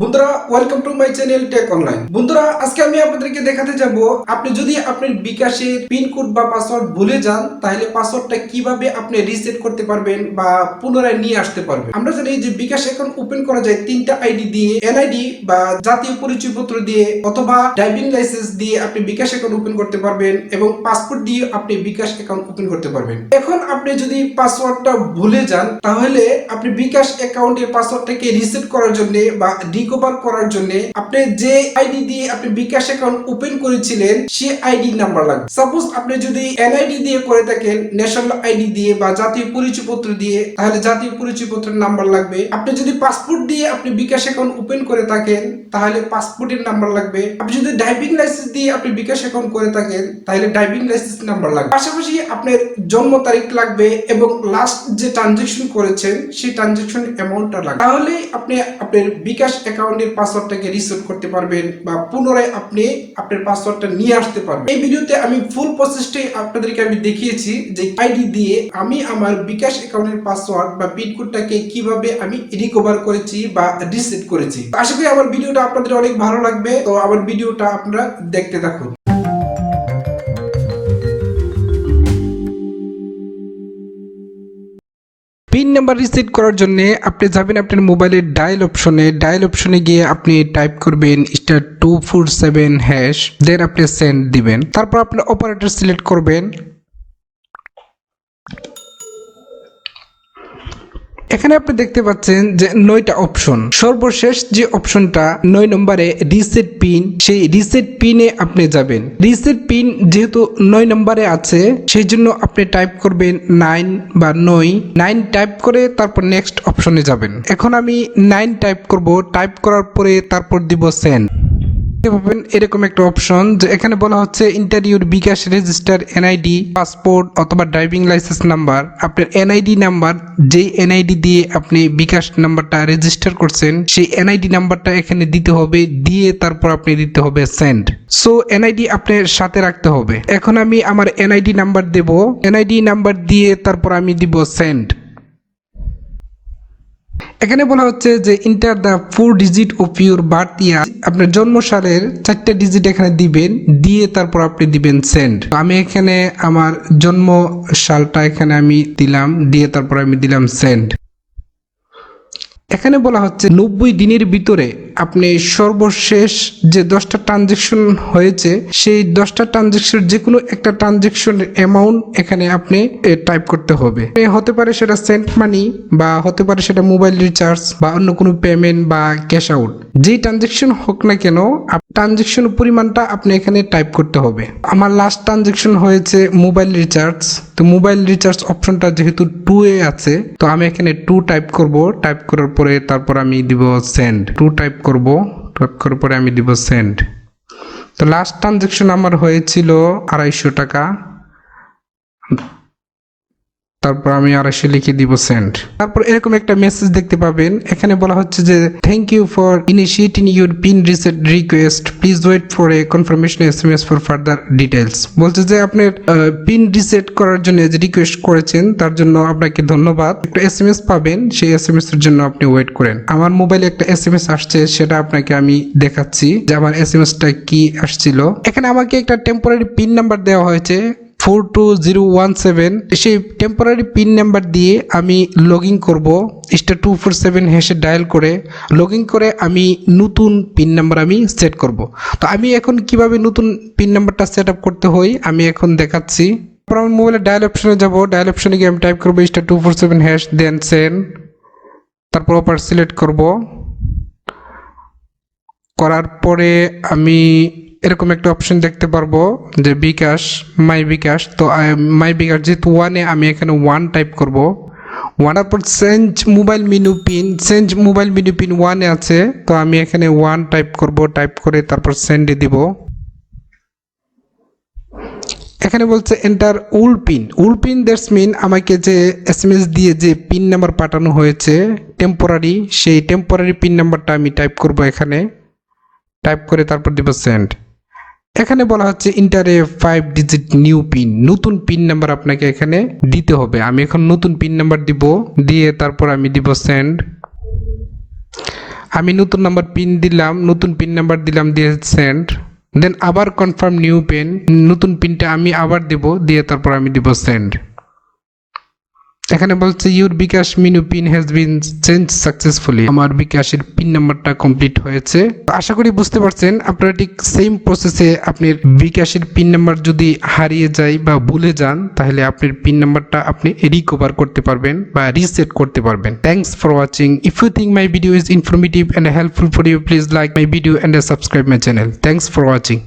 বন্ধুরা welcome to my channel tech online. বন্ধুরা আজকে আমি আপনাদেরকে দেখাতে যাব আপনি যদি আপনার বিকাশের পিন কোড বা পাসওয়ার্ড ভুলে যান তাহলে পাসওয়ার্ডটা কিভাবে আপনি রিসেট করতে পারবেন বা পুনরায় নিয়ে আসতে পারবেন। আমরা জানি যে বিকাশ অ্যাকাউন্ট ওপেন করা যায় তিনটা আইডি দিয়ে, এনআইডি বা জাতীয় পরিচয়পত্র দিয়ে অথবা ড্রাইভিং লাইসেন্স দিয়ে আপনি বিকাশ অ্যাকাউন্ট ওপেন করতে পারবেন এবং পাসপোর্ট দিয়ে আপনি বিকাশ অ্যাকাউন্ট ওপেন করতে পারবেন। এখন আপনি যদি পাসওয়ার্ডটা ভুলে যান তাহলে আপনি বিকাশ অ্যাকাউন্টের পাসওয়ার্ডটাকে রিসেট করার জন্য বা রিকভার করার জন্য আপনি যে আইডি দিয়ে আপনি বিকাশ অ্যাকাউন্ট ওপেন করেছিলেন সেই আইডি নাম্বার লাগবে। সাপোজ আপনি যদি এনআইডি দিয়ে করে থাকেন, ন্যাশনাল আইডি দিয়ে বা জাতীয় পরিচয়পত্র দিয়ে, তাহলে জাতীয় পরিচয়পত্রের নাম্বার লাগবে। আপনি যদি পাসপোর্ট দিয়ে আপনি বিকাশ অ্যাকাউন্ট ওপেন করে থাকেন তাহলে পাসপোর্টের নাম্বার লাগবে। আপনি যদি ড্রাইভিং লাইসেন্স দিয়ে আপনি বিকাশ অ্যাকাউন্ট করে থাকেন তাহলে ড্রাইভিং লাইসেন্স নাম্বার লাগবে। পাশাপাশি আপনার জন্ম তারিখ লাগবে এবং লাস্ট যে ট্রানজাকশন করেছেন সেই ট্রানজাকশন অ্যামাউন্টটা লাগবে। তাহলে আপনি আপনার বিকাশ অ্যাকাউন্টের পাসওয়ার্ডটাকে রিসেট করতে পারবেন বা পুনরায় আপনি আপনার পাসওয়ার্ডটা নিয়ে আসতে পারবেন। এই ভিডিওতে আমি ফুল প্রসেসটাই আপনাদেরকে আমি দেখিয়েছি যে আইডি দিয়ে আমি আমার বিকাশ অ্যাকাউন্টের পাসওয়ার্ড বা পিন কোডটাকে কিভাবে আমি রিকভার করেছি বা রিসেট করেছি। আশা করি আমার ভিডিওটা আপনাদের অনেক ভালো লাগবে, তো আমার ভিডিওটা আপনারা দেখতে থাকুন। পিন নাম্বার রিসেট করার জন্য আপনি যাবেন আপনার মোবাইলের ডায়াল অপশনে গিয়ে আপনি টাইপ করবেন *247#, দেন আপনি সেন্ড দিবেন। তারপর আপনি অপারেটর সিলেক্ট করবেন। এখানে আপনি দেখতে পাচ্ছেন যে 9টা অপশন। সর্বশেষ যে অপশনটা 9 নম্বরে রিসেট পিন, সেই রিসেট পিনে আপনি যাবেন। রিসেট পিন যেহেতু 9 নম্বরে আছে সেই জন্য আপনি টাইপ করবেন 9 বা 9 টাইপ করে তারপর নেক্সট অপশনে যাবেন। এখন আমি 9 টাইপ করব, টাইপ করার পরে তারপর দিব সেন্ড। পাবেন এরকম একটা অপশন যে এখানে বলা হচ্ছে enter your bKash register NID, passport অথবা ড্রাইভিং লাইসেন্স নাম্বার। আপনার এনআইডি নাম্বার, যেই এনআইডি দিয়ে আপনি বিকাশ নাম্বারটা রেজিস্টার করছেন সেই এনআইডি নাম্বারটা এখানে দিতে হবে, দিয়ে তারপর আপনি দিতে হবে সেন্ড। সো এনআইডি আপনার সাথে রাখতে হবে। এখন আমি আমার এনআইডি নাম্বার দেব, এনআইডি নাম্বার দিয়ে তারপর আমি দিব সেন্ড। এখানে বলা হচ্ছে যে enter the 4 digit of your birth ইয়ার, আপনার জন্ম সালের 4টা ডিজিট এখানে দিবেন, দিয়ে তারপর আপনি দিবেন সেন্ড। আমি এখানে আমার জন্ম সালটা এখানে আমি দিলাম, দিয়ে তারপর আমি দিলাম সেন্ড। এখানে বলা হচ্ছে 90 দিনের ভিতরে আপনি সর্বশেষ যে 10টা ট্রানজাকশন হয়েছে সেই 10টা ট্রানজাকশন যে কোনো একটা ট্রানজাকশনের অ্যামাউন্ট এখানে আপনি টাইপ করতে হবে। হতে পারে সেটা সেন্ট মানি বা হতে পারে সেটা মোবাইল রিচার্জ বা অন্য কোনো পেমেন্ট বা ক্যাশ আউট, যেই ট্রানজাকশন হোক না কেন ট্রানজাকশন পরিমাণটা আপনি এখানে টাইপ করতে হবে। আমার লাস্ট ট্রানজাকশন হয়েছে মোবাইল রিচার্জ, তো মোবাইল রিচার্জ অপশনটা যেহেতু 2 এ আছে তো আমি এখানে 2 টাইপ করব। টাইপ করার পরে তারপর আমি দিব সেন্ড। 2 টাইপ করব, টাইপ করার পরে আমি দিব সেন্ড। তো লাস্ট ট্রানজাকশন আমার হয়েছিল 250 টাকা, তারপর আমি 250 লিখে দিব সেন্ড। তারপর এরকম একটা মেসেজ দেখতে পাবেন, এখানে বলা হচ্ছে যে thank you for initiating your PIN reset request, please wait for a confirmation SMS for further details. বলছে যে আপনার পিন রিসেট করার জন্য যে রিকোয়েস্ট করেছেন তার জন্য আপনাকে ধন্যবাদ, একটা এসএমএস পাবেন, সেই এসএমএস এর জন্য আপনি ওয়েট করেন। আমার মোবাইলে একটা এসএমএস আসছে, সেটা আপনাকে আমি দেখাচ্ছি যে আমার এসএমএসটা কি আসছিল। এখানে আমাকে একটা টেম্পোরারি পিন নাম্বার দেওয়া হয়েছে 42017। সেই টেম্পোরারি পিন নাম্বার দিয়ে আমি লগ ইন করবো, *247# ডায়াল করে লগ ইন করে আমি নতুন পিন নাম্বার আমি সেট করব। তো আমি এখন কিভাবে নতুন পিন নাম্বারটা সেট আপ করতে হয় আমি এখন দেখাচ্ছি। তারপর আমার মোবাইলের ডায়াল অপশনে যাব, ডায়াল অপশনে গিয়ে আমি টাইপ করবো *247#, দেন সেন্ড। তারপর অপার সিলেক্ট করব, করার পরে আমি এরকম একটা অপশন দেখতে পারবো যে বিকাশ, মাই বিকাশ। তো মাই বিকাশ যেহেতু 1 এ আমি এখানে 1 টাইপ করব। 1 তারপর change mobile menu pin, change mobile menu pin 1 এ আছে, তো আমি এখানে 1 টাইপ করব। টাইপ করে তারপর সেন্ডে দিব। এখানে বলছে enter your PIN, that's mean আমাকে যে এসএমএস দিয়ে যে পিন নাম্বার পাঠানো হয়েছে টেম্পোরারি, সেই টেম্পোরারি পিন নাম্বারটা আমি টাইপ করব এখানে। টাইপ করে তারপর দিব সেন্ড। এখানে বলা হচ্ছে ইন্টার এ 5 ডিজিট নিউ পিন, নতুন পিন নাম্বার আপনাকে এখানে দিতে হবে। আমি এখন নতুন পিন নাম্বার দিব, দিয়ে তারপর আমি দিব সেন্ড। আমি নতুন নাম্বার পিন দিলাম, নতুন পিন নাম্বার দিলাম, দিয়ে সেন্ড। দেন আবার কনফার্ম নিউ পিন, নতুন পিনটা আমি আবার দেব, দিয়ে তারপর আমি দিব সেন্ড। এখানে বলছে your bKash menu PIN has been change successfully. আমার বিকাশের পিন নাম্বারটা কমপ্লিট হয়েছে। আশা করি বুঝতে পারছেন। আপনারা ঠিক সেম প্রসেসে আপনার বিকাশের পিন নাম্বার যদি হারিয়ে যায় বা ভুলে যান, তাহলে আপনার পিন নাম্বারটা আপনি রিকভার করতে পারবেন বা রিসেট করতে পারবেন। Thanks for watching. If you think my video is informative and helpful for you, please like my video and subscribe my channel. Thanks for watching.